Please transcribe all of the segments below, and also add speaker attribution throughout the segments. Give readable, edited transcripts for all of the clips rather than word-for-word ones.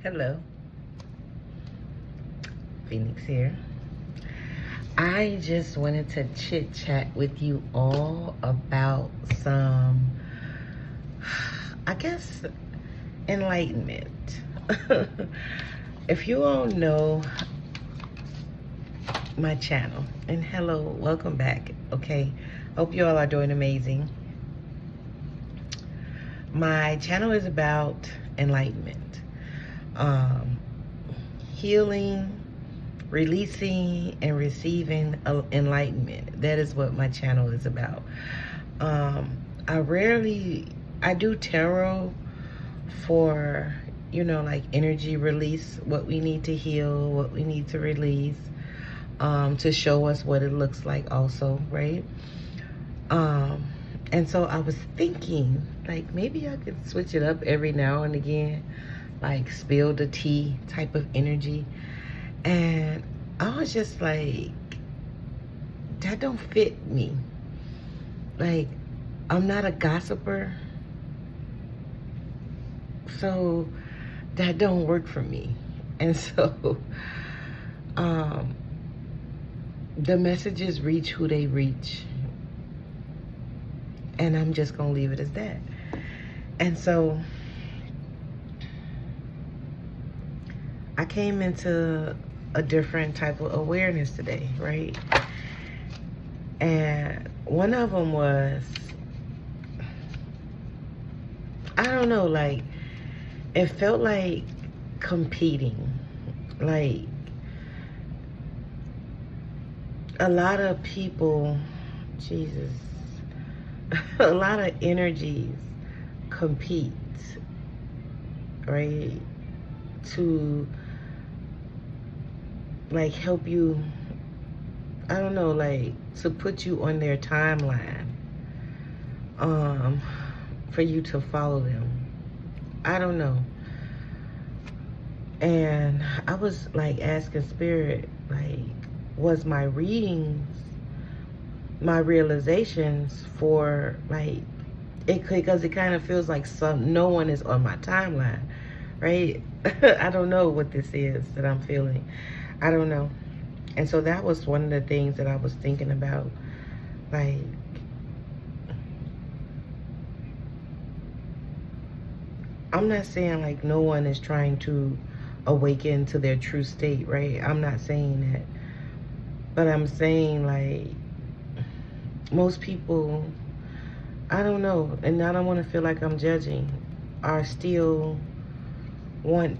Speaker 1: Hello, Phoenix here. I just wanted to chit chat with you all about some, I guess, enlightenment. If you all know my channel, and hello, welcome back, okay? Hope you all are doing amazing. My channel is about enlightenment, healing, releasing and receiving enlightenment. That is what my channel is about. I do tarot for, like energy release, what we need to heal, what we need to release, to show us what it looks like also, right? And so I was thinking, like, maybe I could switch it up every now and again, like spill the tea type of energy. And I was just like, that don't fit me. Like, I'm not a gossiper. So that don't work for me. And so the messages reach who they reach. And I'm just going to leave it as that. And so I came into a different type of awareness today, right? And one of them was, I don't know, like, it felt like competing. Like, a lot of people, Jesus, a lot of energies compete, right? To, like, help you, I don't know, like, to put you on their timeline, for you to follow them. I don't know. And I was like asking Spirit, like, was my readings, my realizations for, like, because it kind of feels like no one is on my timeline, right? I don't know what this is that I'm feeling. I don't know. And so that was one of the things that I was thinking about. Like, I'm not saying like no one is trying to awaken to their true state, right? I'm not saying that. But I'm saying, like, most people, I don't know, and I don't want to feel like I'm judging, are still wanting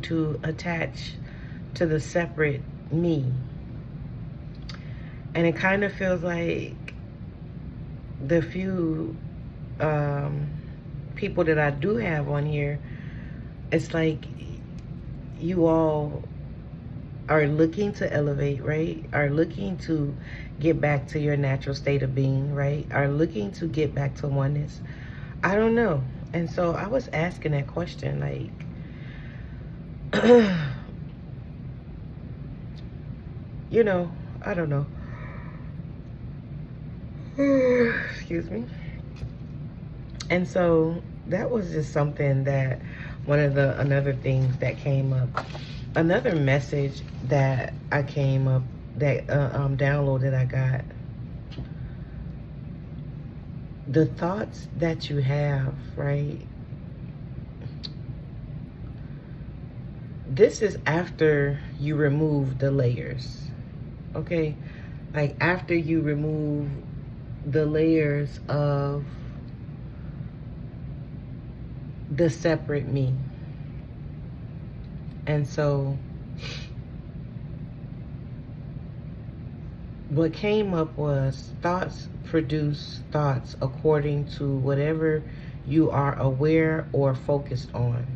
Speaker 1: to attach to the separate me. And it kind of feels like the few people that I do have on here, it's like you all are looking to elevate, right? Are looking to get back to your natural state of being, right? Are looking to get back to oneness. I don't know. And so I was asking that question, like, I don't know. Excuse me. And so that was just something that another things that came up. Another message that I came up, that download that I got. The thoughts that you have, right? This is after you remove the layers, okay? Like, after you remove the layers of the separate me. And so what came up was thoughts produce thoughts according to whatever you are aware or focused on.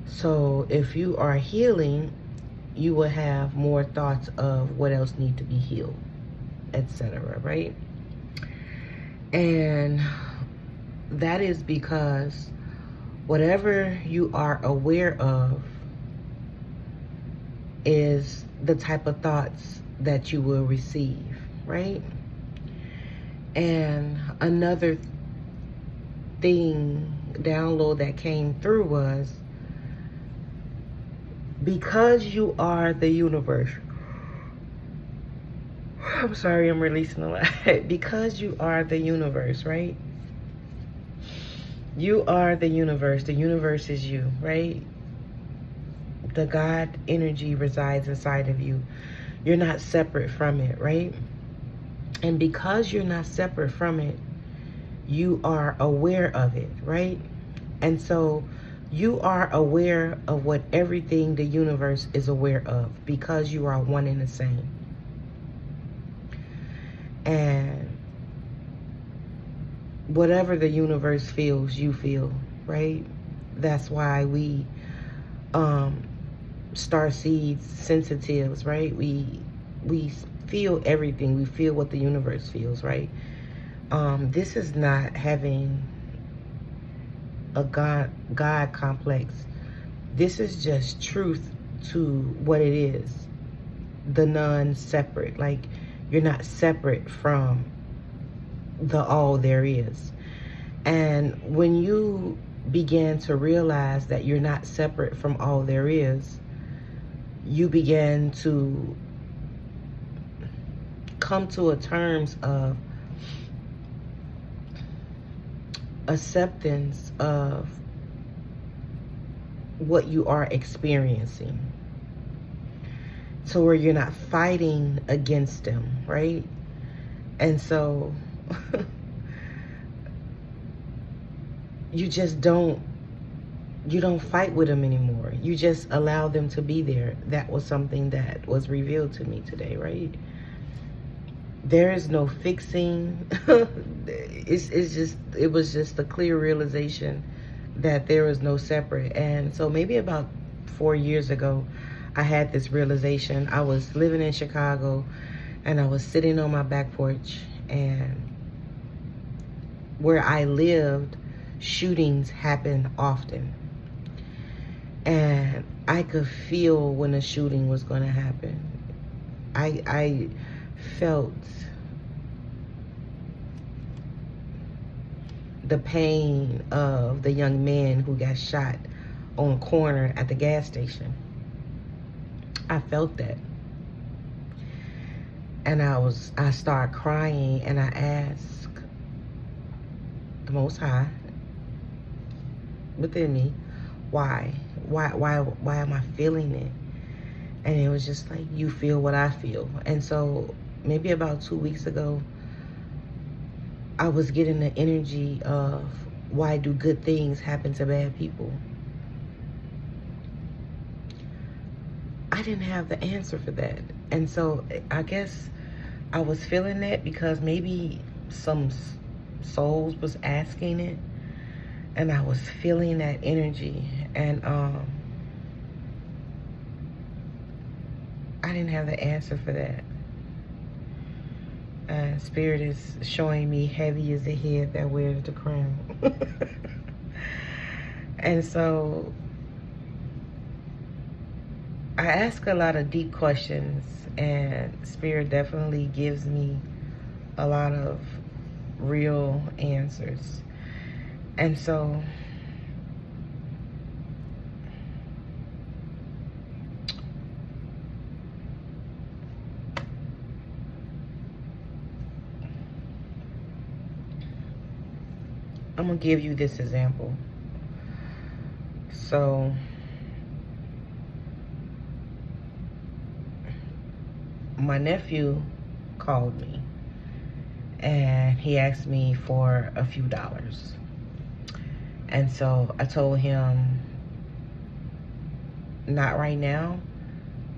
Speaker 1: So if you are healing, you will have more thoughts of what else need to be healed, etc., right? And that is because whatever you are aware of is the type of thoughts that you will receive, right? And another thing download that came through was, because you are the universe. I'm sorry, I'm releasing a lot. Because you are the universe, right? You are the universe. The universe is you, right? The God energy resides inside of you. You're not separate from it, right? And because you're not separate from it, you are aware of it, right? And so you are aware of what everything the universe is aware of, because you are one and the same. And whatever the universe feels, you feel, right? That's why we star seeds sensitives, right? We feel everything. We feel what the universe feels, right? This is not having a God complex. This is just truth to what it is. The non-separate. Like, you're not separate from the all there is. And when you begin to realize that you're not separate from all there is, you begin to come to a terms of acceptance of what you are experiencing, to where you're not fighting against them, right? And so you just don't fight with them anymore. You just allow them to be there. That was something that was revealed to me today, right? There is no fixing. It was just a clear realization that there is no separate. And so maybe about 4 years ago, I had this realization. I was living in Chicago, and I was sitting on my back porch, and where I lived, shootings happen often. And I could feel when a shooting was going to happen. I felt the pain of the young man who got shot on a corner at the gas station. I felt that. And I started crying, and I asked the Most High within me, why am I feeling it? And it was just like, you feel what I feel. And so maybe about 2 weeks ago, I was getting the energy of, why do good things happen to bad people? I didn't have the answer for that. And so I guess I was feeling that because maybe some souls was asking it, and I was feeling that energy. And I didn't have the answer for that. Spirit is showing me, heavy is the head that wears the crown. And so I ask a lot of deep questions, and Spirit definitely gives me a lot of real answers. And so I'm gonna give you this example. So my nephew called me, and he asked me for a few dollars. And so I told him, not right now,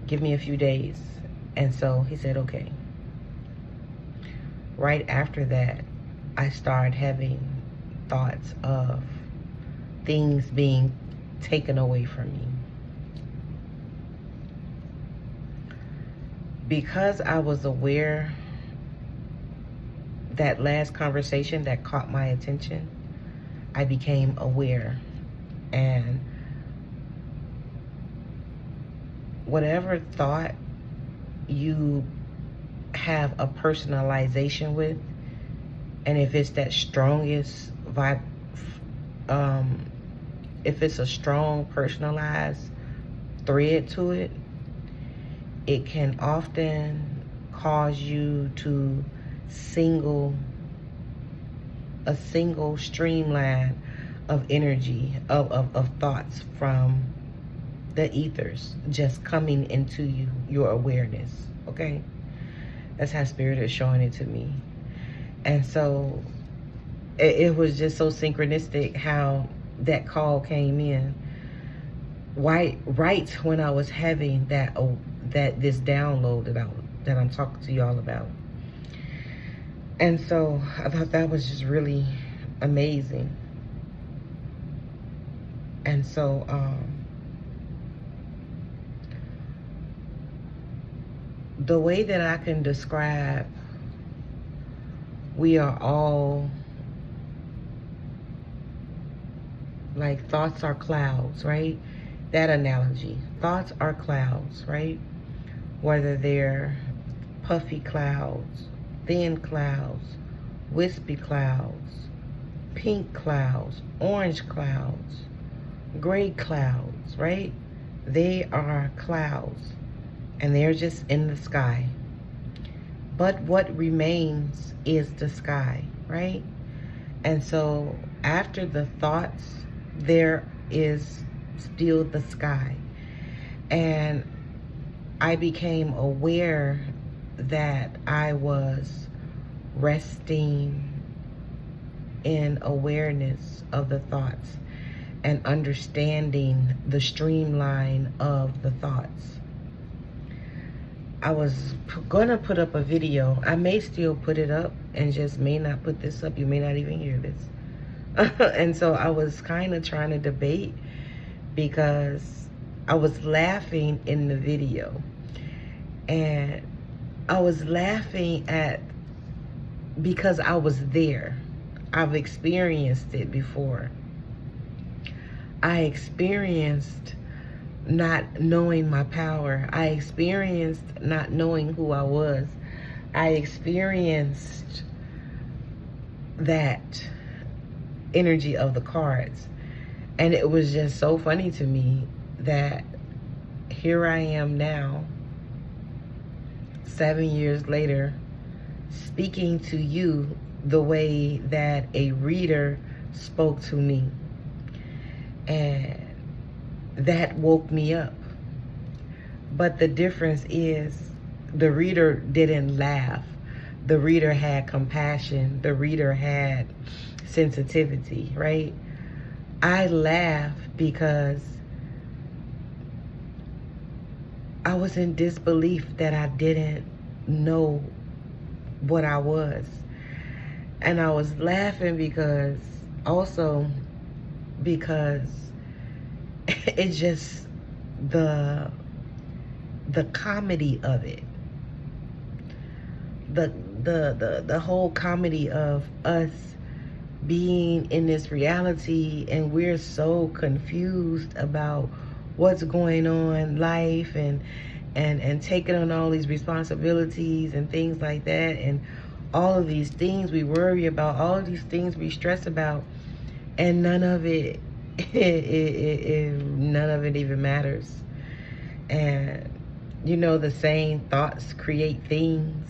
Speaker 1: give me a few days. And so he said, okay. Right after that, I started having thoughts of things being taken away from me. Because I was aware, that last conversation that caught my attention, I became aware. And whatever thought you have a personalization with, and if it's that strongest if it's a strong personalized thread to it, it can often cause you to a single streamline of energy, of thoughts from the ethers just coming into your awareness. Okay, that's how Spirit is showing it to me. And so it was just so synchronistic how that call came in right when I was having this download that I'm talking to y'all about. And so I thought that was just really amazing. And so the way that I can describe, we are all like thoughts are clouds, right? That analogy. Thoughts are clouds, right? Whether they're puffy clouds, thin clouds, wispy clouds, pink clouds, orange clouds, gray clouds, right? They are clouds, and they're just in the sky. But what remains is the sky, right? And so after the thoughts, there is still the sky. And I became aware that I was resting in awareness of the thoughts and understanding the streamline of the thoughts. I was gonna put up a video. I may still put it up and just may not put this up. You may not even hear this. And so I was kind of trying to debate, because I was laughing in the video. And I was laughing because I was there. I've experienced it before. I experienced not knowing my power. I experienced not knowing who I was. I experienced that energy of the cards. And it was just so funny to me that here I am now, 7 years later, speaking to you the way that a reader spoke to me. And that woke me up. But the difference is, the reader didn't laugh. The reader had compassion. The reader had sensitivity, right? I laughed because I was in disbelief that I didn't know what I was. And I was laughing because it's just the comedy of it. The whole comedy of us being in this reality, and we're so confused about what's going on, life, and taking on all these responsibilities and things like that, and all of these things we worry about, all of these things we stress about, and none of it even matters. And you know, the saying, thoughts create things.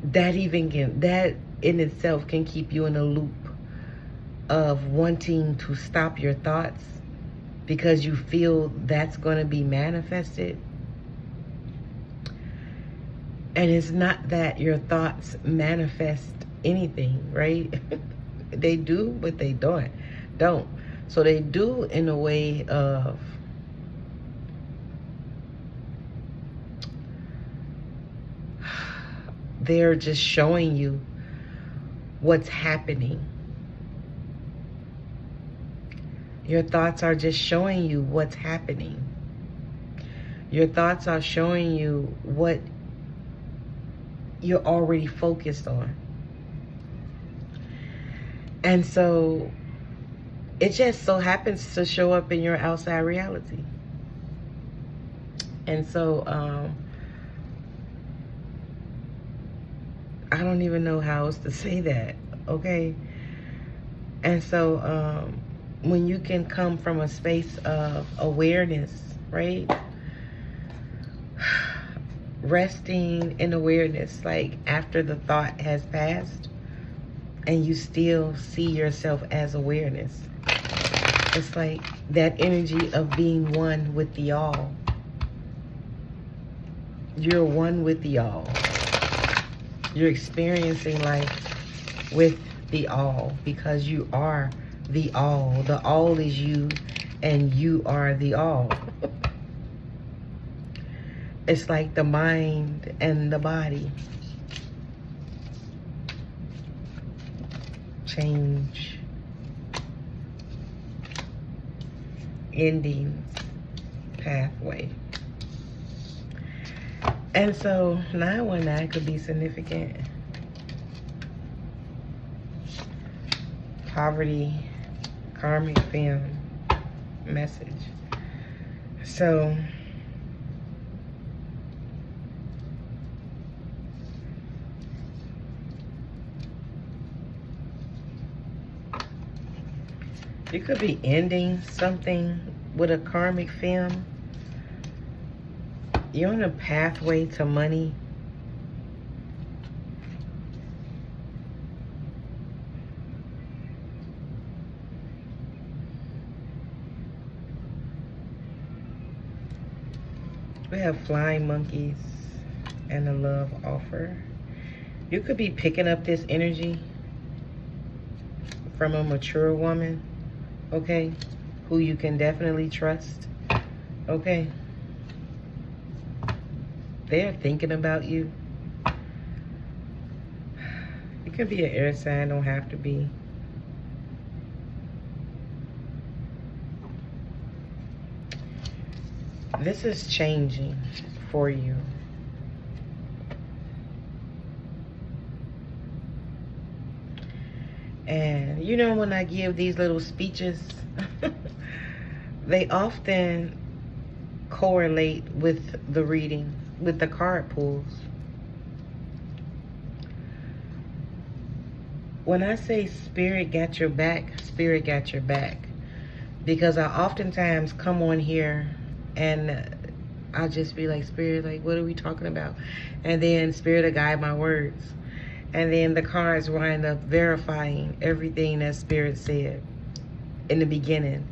Speaker 1: That in itself can keep you in a loop of wanting to stop your thoughts because you feel that's going to be manifested. And it's not that your thoughts manifest anything, right? They do, but they don't. So they do in a way of they're just showing you what's happening. Your thoughts are just showing you what's happening. Your thoughts are showing you what you're already focused on. And so it just so happens to show up in your outside reality. And so I don't even know how else to say that, okay? And so when you can come from a space of awareness, right? Resting in awareness, like after the thought has passed and you still see yourself as awareness. It's like that energy of being one with the all. You're one with the all. You're experiencing life with the all because you are the all. The all is you and you are the all. It's like the mind and the body. Change. Ending. Pathway. And so 919 could be significant. Poverty, karmic film message. So you could be ending something with a karmic film. You're on a pathway to money. We have flying monkeys and a love offer. You could be picking up this energy from a mature woman, okay, who you can definitely trust, okay? They're thinking about you. It could be an air sign, don't have to be. This is changing for you. And you know, when I give these little speeches, they often correlate with the reading, with the card pulls. When I say spirit got your back, spirit got your back. Because I oftentimes come on here and I'll just be like, spirit, like, what are we talking about? And then spirit will guide my words. And then the cards wind up verifying everything that spirit said in the beginning.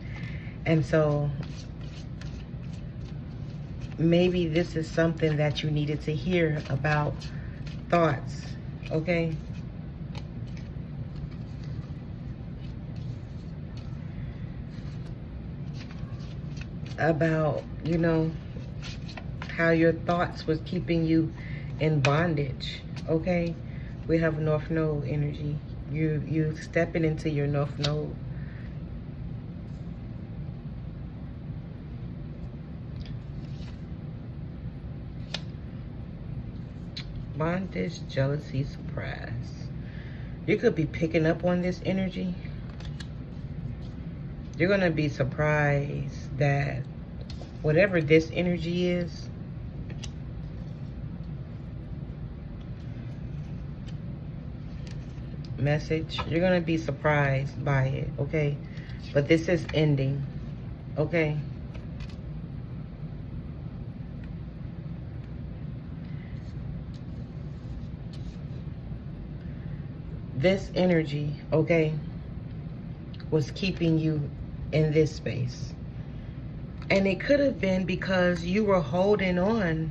Speaker 1: And so maybe this is something that you needed to hear about thoughts, okay? About, you know, how your thoughts was keeping you in bondage, okay? We have North Node energy. You stepping into your North Node. Bondage, jealousy, surprise. You could be picking up on this energy. You're going to be surprised that whatever this energy is, message, you're going to be surprised by it, okay? But this is ending, okay? This energy, okay, was keeping you in this space. And it could have been because you were holding on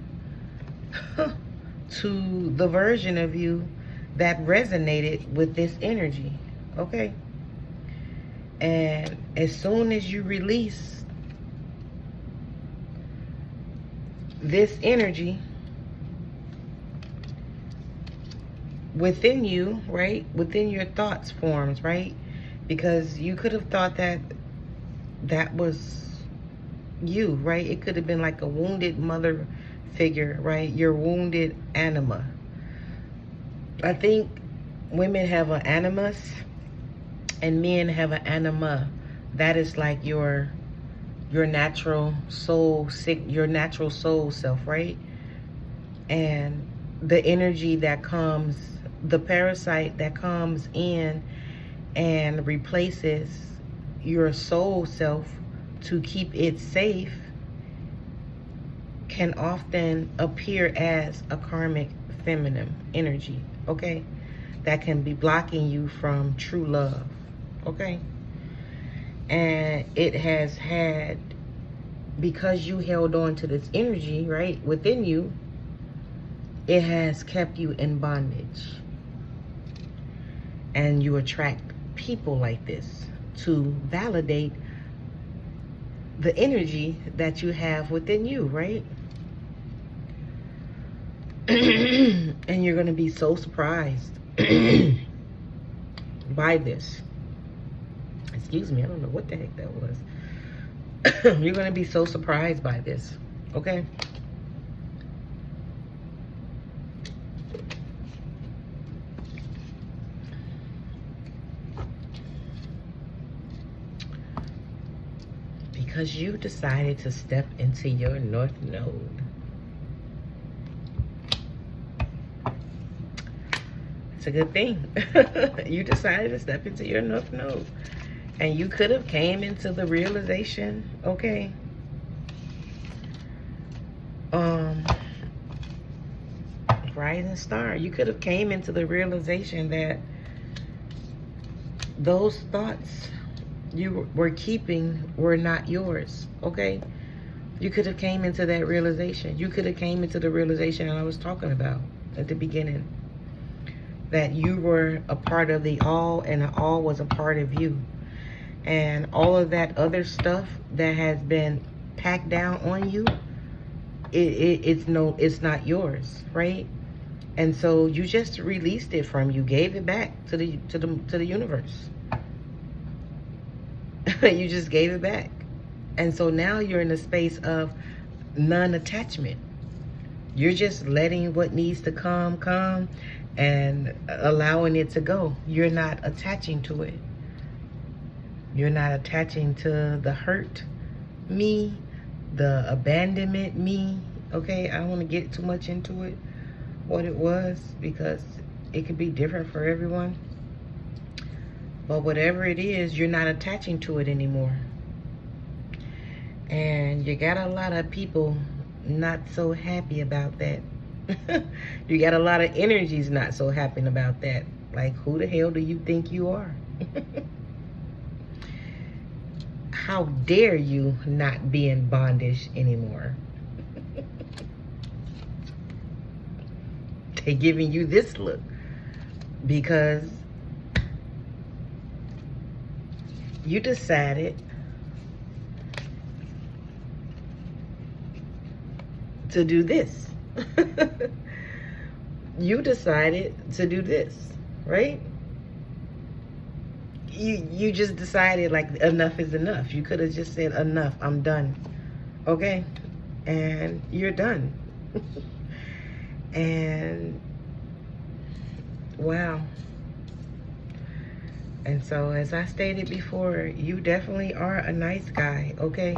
Speaker 1: to the version of you that resonated with this energy, okay? And as soon as you release this energy within you, right? Within your thoughts forms, right? Because you could have thought that that was you, right? It could have been like a wounded mother figure, right? Your wounded anima. I think women have an animus and men have an anima. That is like your natural soul, your natural soul self, right? And the energy that comes, the parasite that comes in and replaces your soul self to keep it safe can often appear as a karmic feminine energy, okay? That can be blocking you from true love, okay? And it has had, because you held on to this energy, right, within you, it has kept you in bondage. And you attract people like this to validate the energy that you have within you, right? And you're going to be so surprised by this. Excuse me, I don't know what the heck that was. You're going to be so surprised by this, okay? Because you decided to step into your North Node. It's a good thing. You decided to step into your North Node. And you could have came into the realization, okay, rising star, you could have came into the realization that those thoughts you were keeping were not yours, okay? You could have came into that realization. You could have came into the realization that I was talking about at the beginning, that you were a part of the all and the all was a part of you. And all of that other stuff that has been packed down on you, it's not yours, right? And so you just released it from you, gave it back to the universe. You just gave it back. And so now you're in a space of non-attachment. You're just letting what needs to come and allowing it to go. You're not attaching to it. You're not attaching to the hurt me, the abandonment me, okay? I don't want to get too much into it, what it was, because it could be different for everyone. But whatever it is, you're not attaching to it anymore. And you got a lot of people not so happy about that. You got a lot of energies not so happy about that. Like, who the hell do you think you are? How dare you not be in bondage anymore? They're giving you this look because you decided to do this. You decided to do this, right? You just decided, like, enough is enough. You could have just said, enough, I'm done, okay? And you're done. And wow. And so, as I stated before, you definitely are a nice guy, okay?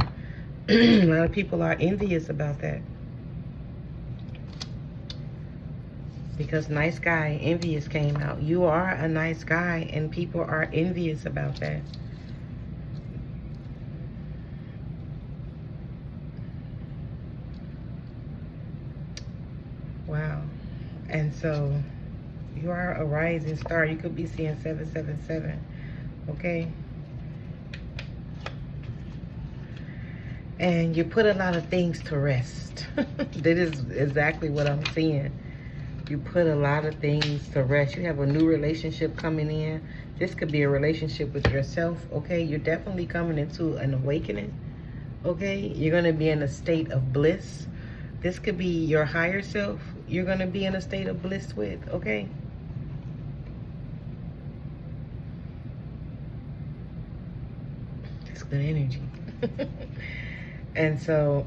Speaker 1: A lot of people are envious about that. Because nice guy, envious came out. You are a nice guy, and people are envious about that. Wow. And so, you are a rising star. You could be seeing 777, okay? And you put a lot of things to rest. That is exactly what I'm seeing. You put a lot of things to rest. You have a new relationship coming in. This could be a relationship with yourself, okay? You're definitely coming into an awakening, okay? You're going to be in a state of bliss. This could be your higher self. You're going to be in a state of bliss with, okay? It's good energy. And so...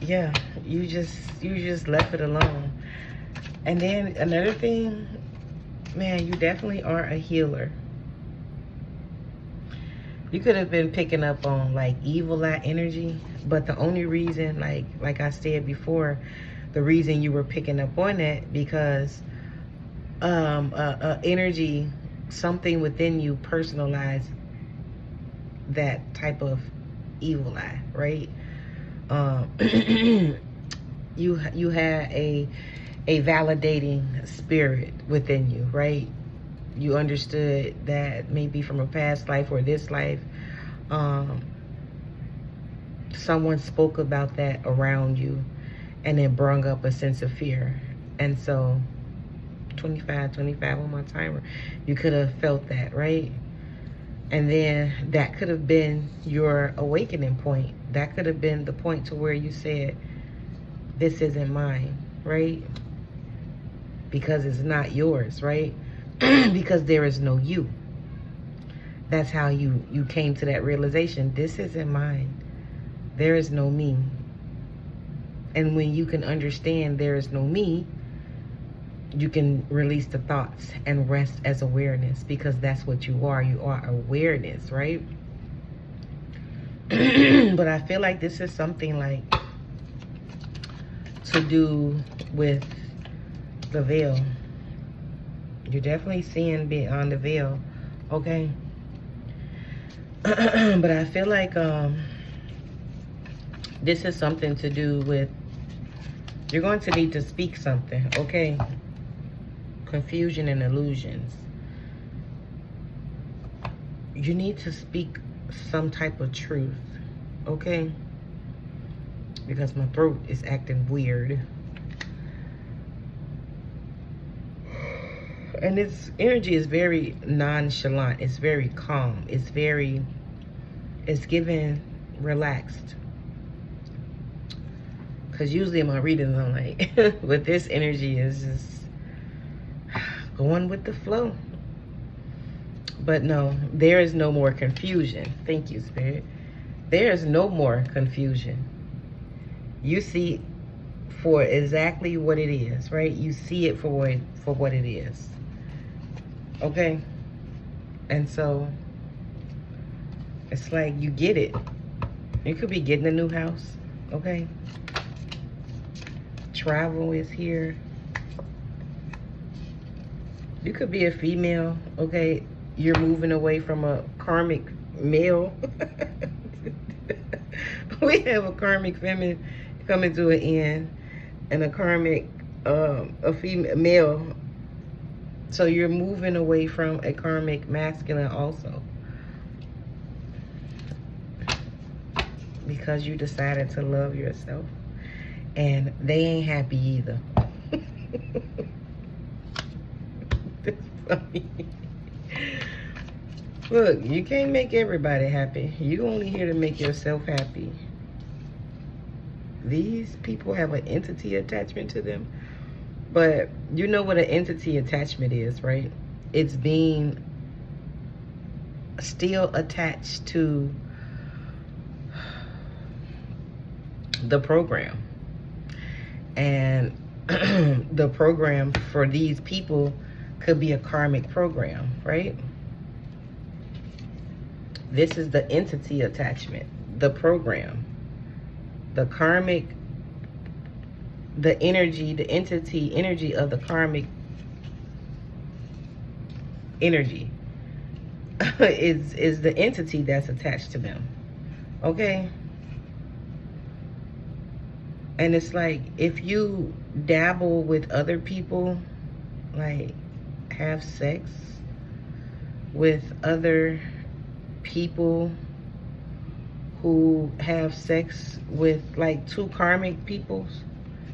Speaker 1: yeah, you just left it alone. And then another thing, man, you definitely are a healer. You could have been picking up on like evil eye energy, but the only reason, like I said before, the reason you were picking up on that because energy, something within you personalized that type of evil eye, right? You had a validating spirit within you, right? You understood that maybe from a past life or this life, someone spoke about that around you, and it brought up a sense of fear. And so 25 on my timer, you could have felt that, right? And then that could have been your awakening point. That could have been the point to where you said, this isn't mine, right? Because it's not yours, right? Because there is no you. That's how you came to that realization. This isn't mine. There is no me. And when you can understand there is no me, you can release the thoughts and rest as awareness, because that's what you are. You are awareness, right? But I feel like this is something like to do with the veil. You're definitely seeing beyond the veil, okay? But I feel like this is something to do with, you're going to need to speak something, okay? Confusion and illusions. You need to speak some type of truth, okay? Because my throat is acting weird. And this energy is very nonchalant. It's very calm. It's given relaxed. Because usually in my readings I'm like, but this energy is just going with the flow. But no, there is no more confusion. Thank you, Spirit. There is no more confusion. You see for exactly what it is, right? You see it for what it is. Okay? And so it's like you get it. You could be getting a new house, okay? Travel is here. You could be a female, okay? You're moving away from a karmic male. We have a karmic feminine coming to an end, and a karmic a female male. So you're moving away from a karmic masculine also, because you decided to love yourself, and they ain't happy either. That's funny. Look, you can't make everybody happy. You only here to make yourself happy. These people have an entity attachment to them. But you know what an entity attachment is, right? It's being still attached to the program. And the program for these people could be a karmic program, right? This is the entity attachment, the program, the karmic, the energy, the entity energy of the karmic energy is the entity that's attached to them, okay? And it's like, if you dabble with other people, like have sex with other people who have sex with like two karmic peoples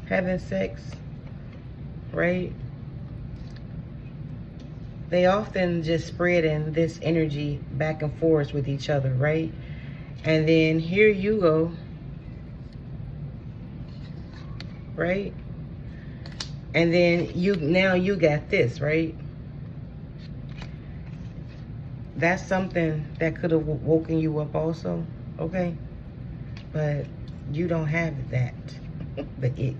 Speaker 1: having sex, right? They often just spreading this energy back and forth with each other, right? And then here you go, right? And then now you got this, right? That's something that could have woken you up also, okay? But you don't have that, the ick.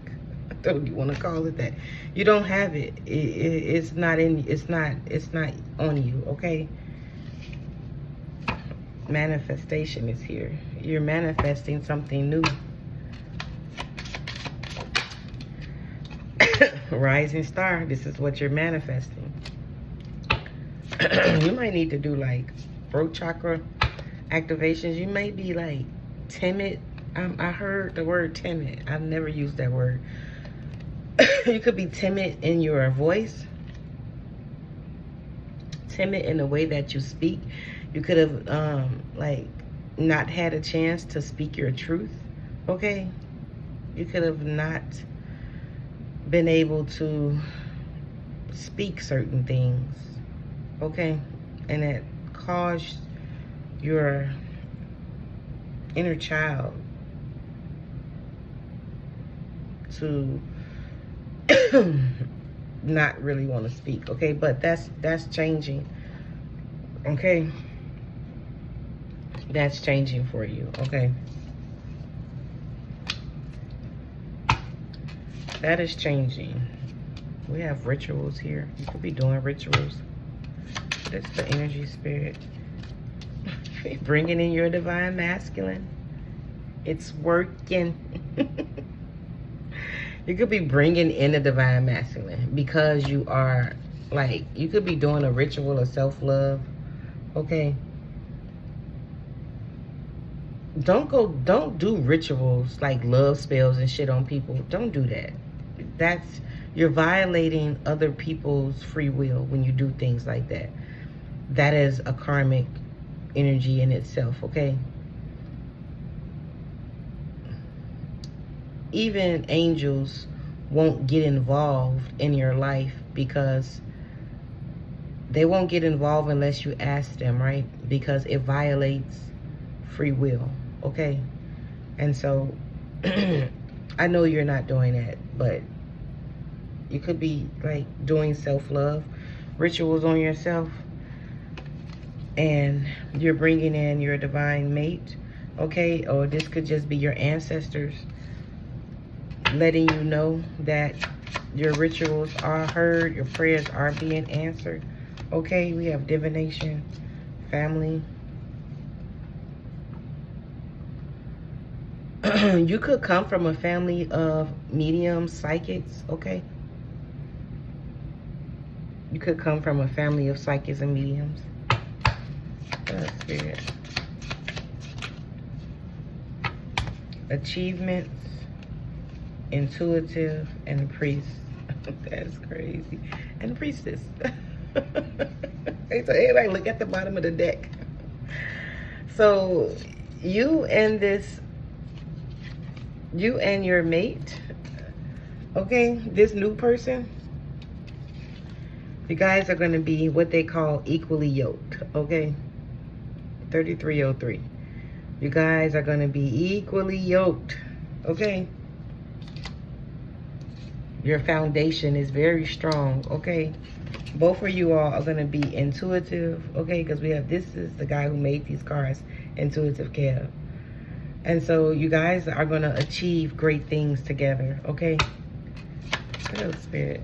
Speaker 1: I don't want to call it that. You don't have it. It's not in. It's not on you. Okay. Manifestation is here. You're manifesting something new. Rising star, this is what you're manifesting. You might need to do like throat chakra activations. You may be like timid. I heard the word timid. I've never used that word. You could be timid in your voice, timid in the way that you speak. You could have like not had a chance to speak your truth. Okay, you could have not been able to speak certain things. Okay, and it caused your inner child to not really want to speak. Okay, but that's changing. Okay, that's changing for you. Okay, that is changing. We have rituals here. You could be doing rituals. That's the energy spirit. Bringing in your divine masculine. It's working. You could be bringing in the divine masculine because you are like, you could be doing a ritual of self-love. Okay. Don't do rituals like love spells and shit on people. Don't do that. You're violating other people's free will when you do things like that. That is a karmic energy in itself, okay? Even angels won't get involved in your life because they won't get involved unless you ask them, right? Because it violates free will, okay? And so I know you're not doing that, but you could be like doing self-love rituals on yourself, and you're bringing in your divine mate, okay? Or this could just be your ancestors letting you know that your rituals are heard, your prayers are being answered, okay? We have divination, family. You could come from a family of mediums, psychics, okay? You could come from a family of psychics and mediums. Spirit. Achievements, intuitive, and priest. That's crazy. And priestess. Hey, so everybody look at the bottom of the deck. So you and your mate, okay, this new person, you guys are going to be what they call equally yoked, okay? 3303. You guys are going to be equally yoked, okay? Your foundation is very strong, okay? Both of you all are going to be intuitive, okay? Because this is the guy who made these cards, Intuitive Kev. And so you guys are going to achieve great things together, okay? Hello, Spirit.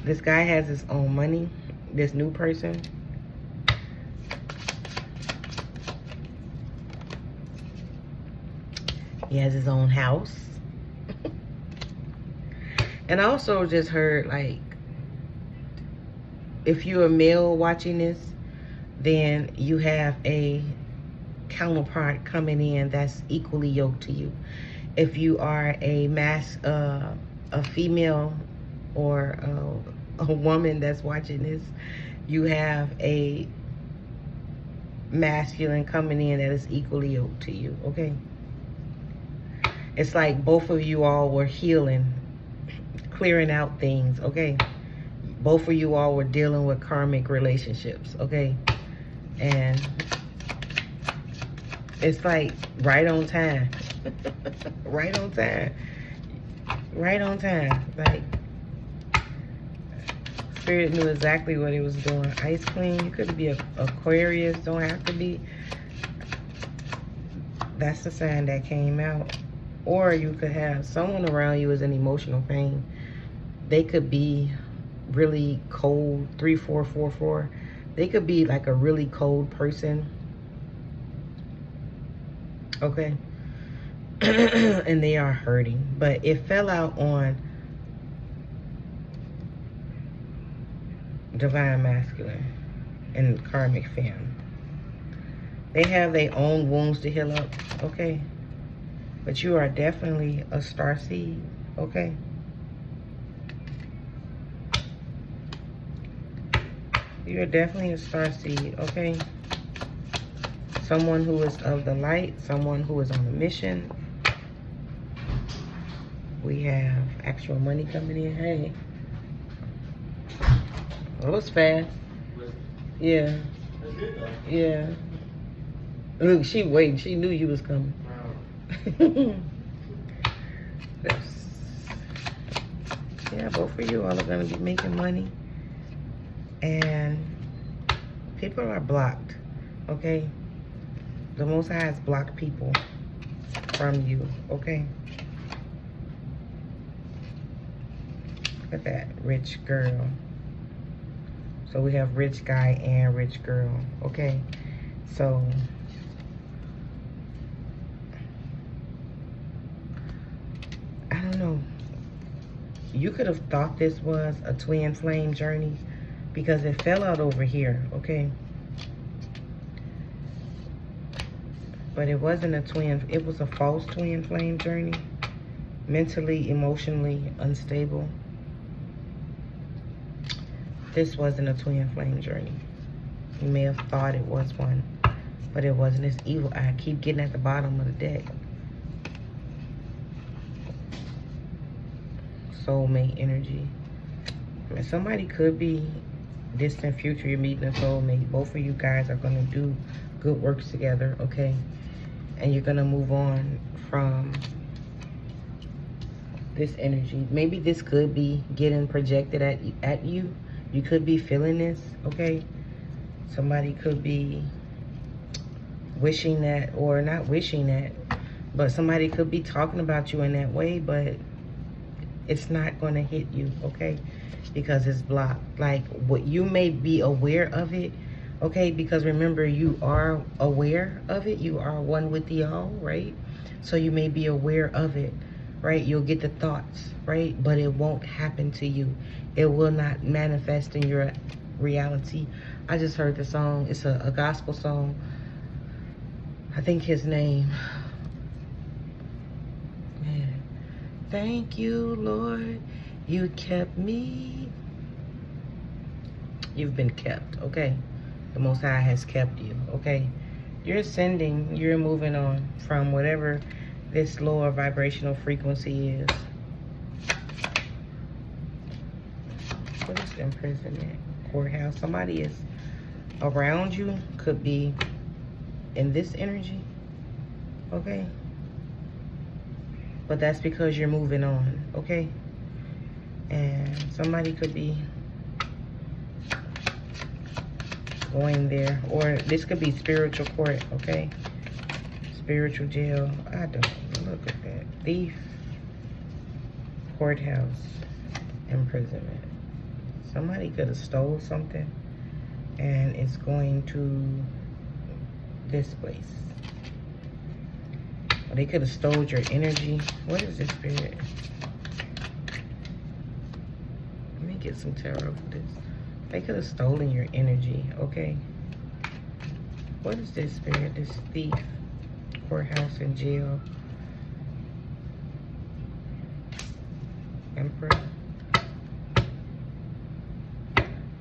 Speaker 1: This guy has his own money, this new person. He has his own house. And I also just heard, like, if you're a male watching this, then you have a counterpart coming in that's equally yoked to you. If you are a female or a woman that's watching this, you have a masculine coming in that is equally yoked to you, okay? It's like both of you all were healing, clearing out things, okay? Both of you all were dealing with karmic relationships, okay? And it's like right on time. Right on time. Right on time. Like, Spirit knew exactly what it was doing. Ice Queen, you could be a Aquarius, don't have to be. That's the sign that came out. Or you could have someone around you is in emotional pain. They could be really cold, 3444. They could be like a really cold person. Okay. and they are hurting. But it fell out on Divine Masculine and Karmic Fam. They have their own wounds to heal up, okay? But you are definitely a star seed, okay? You're definitely a star seed, okay? Someone who is of the light, someone who is on a mission. We have actual money coming in. Hey. It was fast. Yeah. Yeah. Look, she waiting. She knew you was coming. Yeah, both of you all are going to be making money. And people are blocked, okay? The Most High has blocked people from you, okay? Look at that, rich girl. So we have rich guy and rich girl, okay? So I don't know. You could have thought this was a twin flame journey because it fell out over here, okay? But it wasn't a twin, it was a false twin flame journey. Mentally, emotionally unstable. This wasn't a twin flame journey. You may have thought it was one, but it wasn't. It's evil. I keep getting at the bottom of the deck. Soulmate energy. I mean, somebody could be distant future. You're meeting a soulmate. Both of you guys are going to do good works together, okay? And you're going to move on from this energy. Maybe this could be getting projected at you. You could be feeling this, okay? Somebody could be wishing that, or not wishing that, but somebody could be talking about you in that way, but it's not going to hit you, okay? Because it's blocked. Like, what you may be aware of it, okay? Because remember, you are aware of it. You are one with the all, right? So you may be aware of it, right? You'll get the thoughts, right? But it won't happen to you. It will not manifest in your reality. I just heard the song. It's a gospel song. I think his name. Man. Thank you, Lord. You kept me. You've been kept, okay? The Most High has kept you, okay? You're ascending. You're moving on from whatever this lower vibrational frequency is. What is imprisonment? Courthouse. Somebody is around you. Could be in this energy. Okay? But that's because you're moving on. Okay? And somebody could be going there. Or this could be spiritual court. Okay? Spiritual jail. I don't. Look at that. Thief. Courthouse. Imprisonment. Somebody could have stole something and it's going to this place. Or they could have stole your energy. What is this, spirit? Let me get some tarot for this. They could have stolen your energy, okay? What is this, spirit? This thief. Courthouse and jail. Emperor.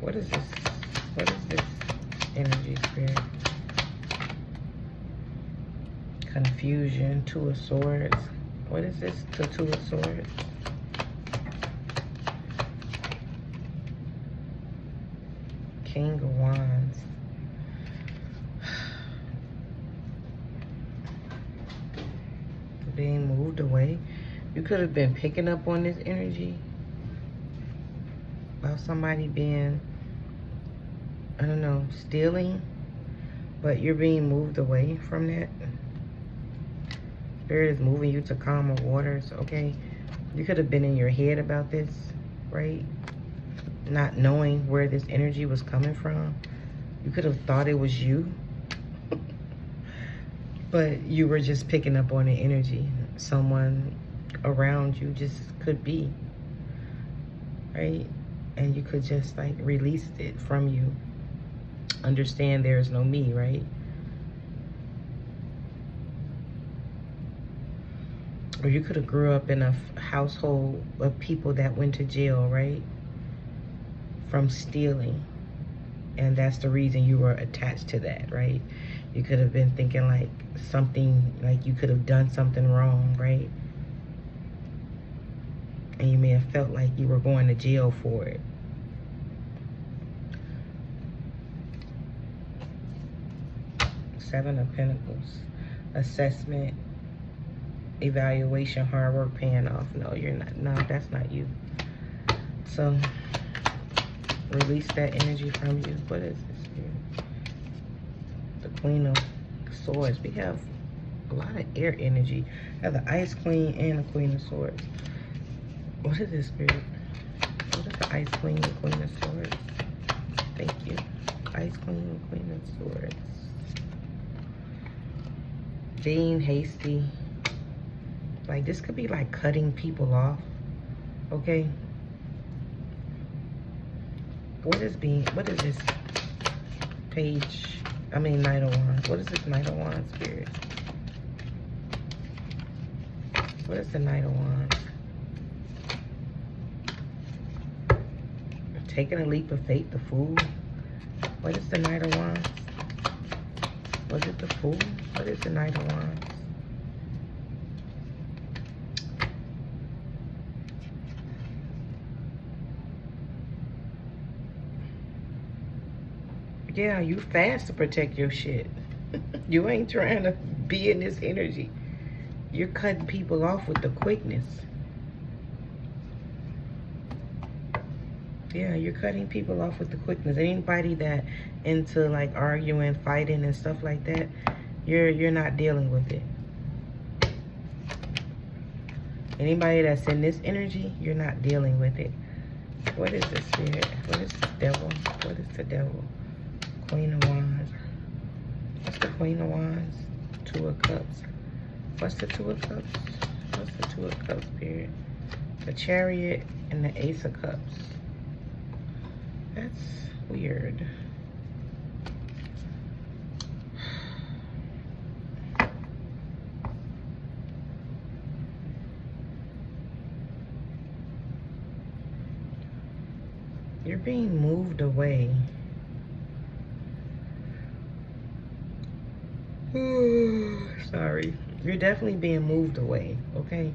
Speaker 1: What is this? What is this energy, spirit? Confusion. Two of Swords. What is this? The Two of Swords. King of Wands. Being moved away. You could have been picking up on this energy about somebody being, I don't know, stealing, but you're being moved away from that. Spirit is moving you to calmer waters, okay? You could have been in your head about this, right? Not knowing where this energy was coming from. You could have thought it was you, but you were just picking up on the energy. someone around you just could be, right? And you could just like release it from you. Understand there is no me, right? Or you could have grew up in a household of people that went to jail, right? From stealing. And that's the reason you were attached to that, right? You could have been thinking like something, like you could have done something wrong, right? And you may have felt like you were going to jail for it. Seven of Pentacles. Assessment, evaluation, hard work paying off. No, you're not. No, that's not you. So release that energy from you. What is this here? The Queen of Swords. We have a lot of air energy. We have the Ice Queen and the Queen of Swords. What is this, Spirit? What is the Ice Queen and Queen of Swords? Thank you. Ice Queen and Queen of Swords. Being hasty. Like, this could be like cutting people off. Okay? What is this page? I mean, Knight of Wands. What is this Knight of Wands, Spirit? What is the Knight of Wands? Taking a leap of faith, the Fool. What is the Knight of Wands? Was it the Fool? What is the Knight of Wands? Yeah, you fast to protect your shit. You ain't trying to be in this energy. You're cutting people off with the quickness. Yeah, you're cutting people off with the quickness. Anybody that into like arguing, fighting and stuff like that, you're not dealing with it. Anybody that's in this energy, you're not dealing with it. What is the Spirit? What is the Devil? What is the Devil? Queen of Wands. What's the Queen of Wands? Two of Cups. What's the Two of Cups? What's the Two of Cups, Spirit? The Chariot and the Ace of Cups. That's weird. You're being moved away. Sorry. You're definitely being moved away, okay?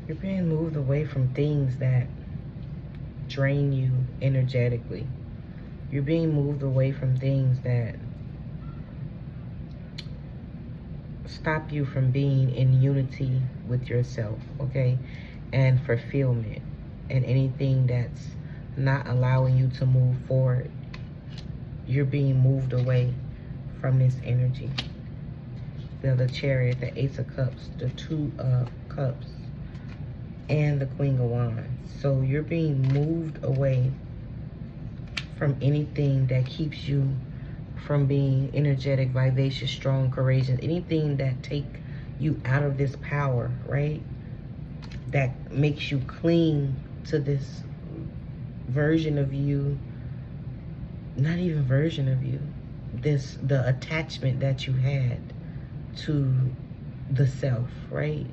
Speaker 1: You're being moved away from things that drain you energetically. You're being moved away from things that stop you from being in unity with yourself, okay? And fulfillment. And anything that's not allowing you to move forward. You're being moved away from this energy. The Chariot, the Ace of Cups, the Two of Cups, and the Queen of Wands. So you're being moved away from anything that keeps you from being energetic, vivacious, strong, courageous. Anything that take you out of this power, right? That makes you cling to this version of you. Not even version of you. The attachment that you had to the self, right?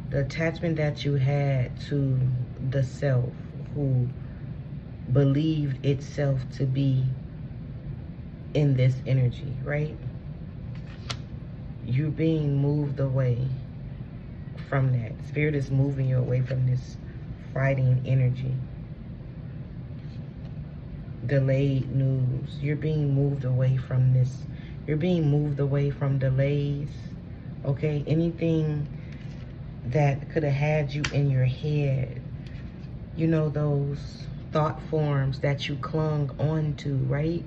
Speaker 1: The attachment that you had to the self who believed itself to be in this energy, right? You're being moved away from that. Spirit is moving you away from this fighting energy. Delayed news. You're being moved away from this. You're being moved away from delays, okay? Anything that could have had you in your head, you know, those thought forms that you clung on to, right?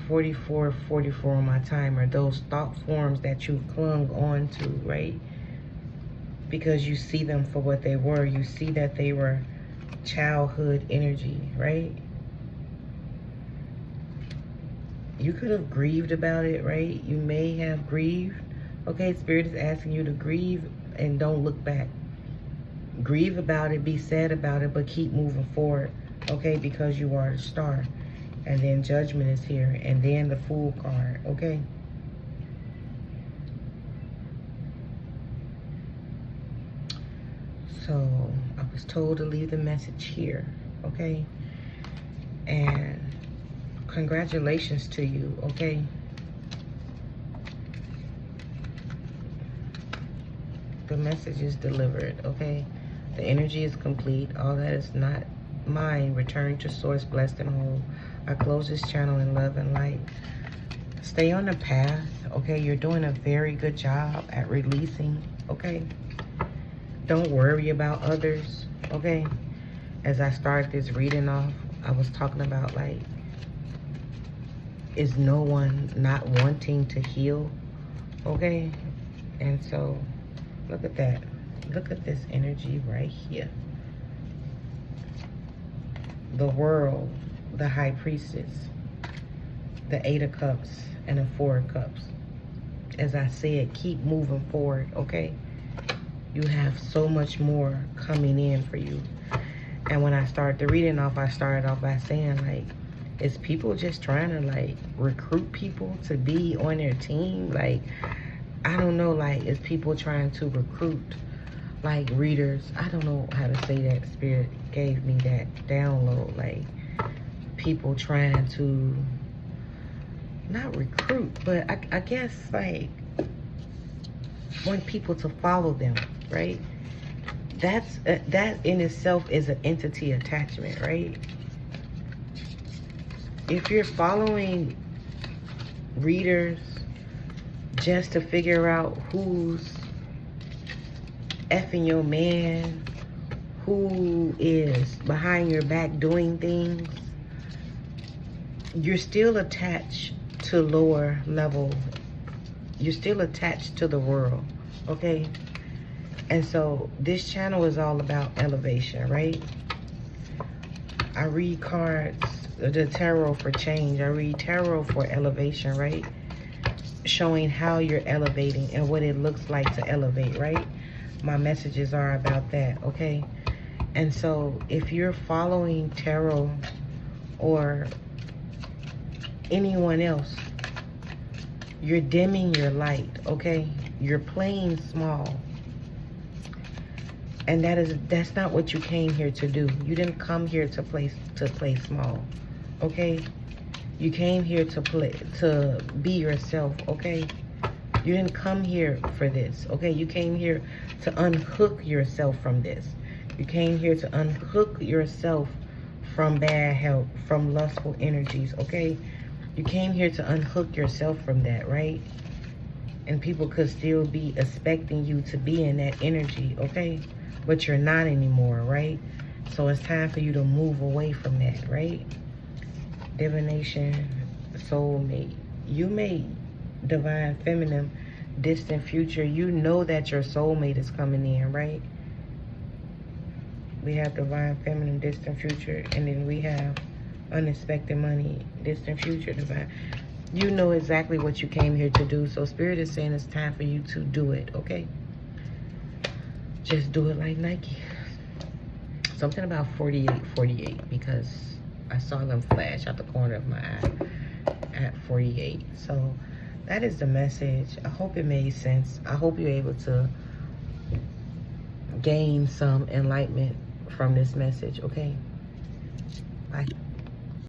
Speaker 1: 44 on my timer. Those thought forms that you clung on to, right? Because you see them for what they were. You see that they were childhood energy, right? You could have grieved about it, right? You may have grieved. Okay, Spirit is asking you to grieve and don't look back. Grieve about it, be sad about it, but keep moving forward, okay? Because you are the star. And then Judgment is here, and then the Fool card, okay? So I was told to leave the message here, okay? And congratulations to you, okay? The message is delivered, okay? The energy is complete. All that is not mine. Return to source, blessed and whole. I close this channel in love and light. Stay on the path, okay? You're doing a very good job at releasing, okay? Don't worry about others, okay? As I start this reading off, I was talking about, like, is no one not wanting to heal, okay? And so, look at that. Look at this energy right here. The World, the High Priestess, the Eight of Cups, and the Four of Cups. As I said, keep moving forward, okay? You have so much more coming in for you. And when I started the reading off, I started off by saying, like, is people just trying to, like, recruit people to be on their team? Like, I don't know, like, is people trying to recruit, like, readers? I don't know how to say that. Spirit gave me that download, like, people trying to, not recruit, but I guess, like, want people to follow them, right? That's that in itself is an entity attachment, right? If you're following readers just to figure out who's effing your man, who is behind your back doing things, you're still attached to lower level. You're still attached to the world, okay? And so this channel is all about elevation, right? I read cards, the tarot for change. I read tarot for elevation, right? Showing how you're elevating and what it looks like to elevate, right? My messages are about that, okay? And so if you're following tarot or anyone else, you're dimming your light, okay? You're playing small. And that's not what you came here to do. You didn't come here to play small, okay? You came here to be yourself, okay? You didn't come here for this, okay? You came here to unhook yourself from this. You came here to unhook yourself from bad health, from lustful energies, okay? You came here to unhook yourself from that, right? And people could still be expecting you to be in that energy, okay? But you're not anymore, right? So it's time for you to move away from that, right? Divination, soulmate. You may divine feminine, distant future. You know that your soulmate is coming in, right? We have divine feminine, distant future, and then we have unexpected money, distant future, divine. You know exactly what you came here to do. So Spirit is saying it's time for you to do it, okay? Just do it like Nike. Something about 48, because I saw them flash out the corner of my eye at 48. So that is the message. I hope it made sense. I hope you're able to gain some enlightenment from this message, okay? Bye.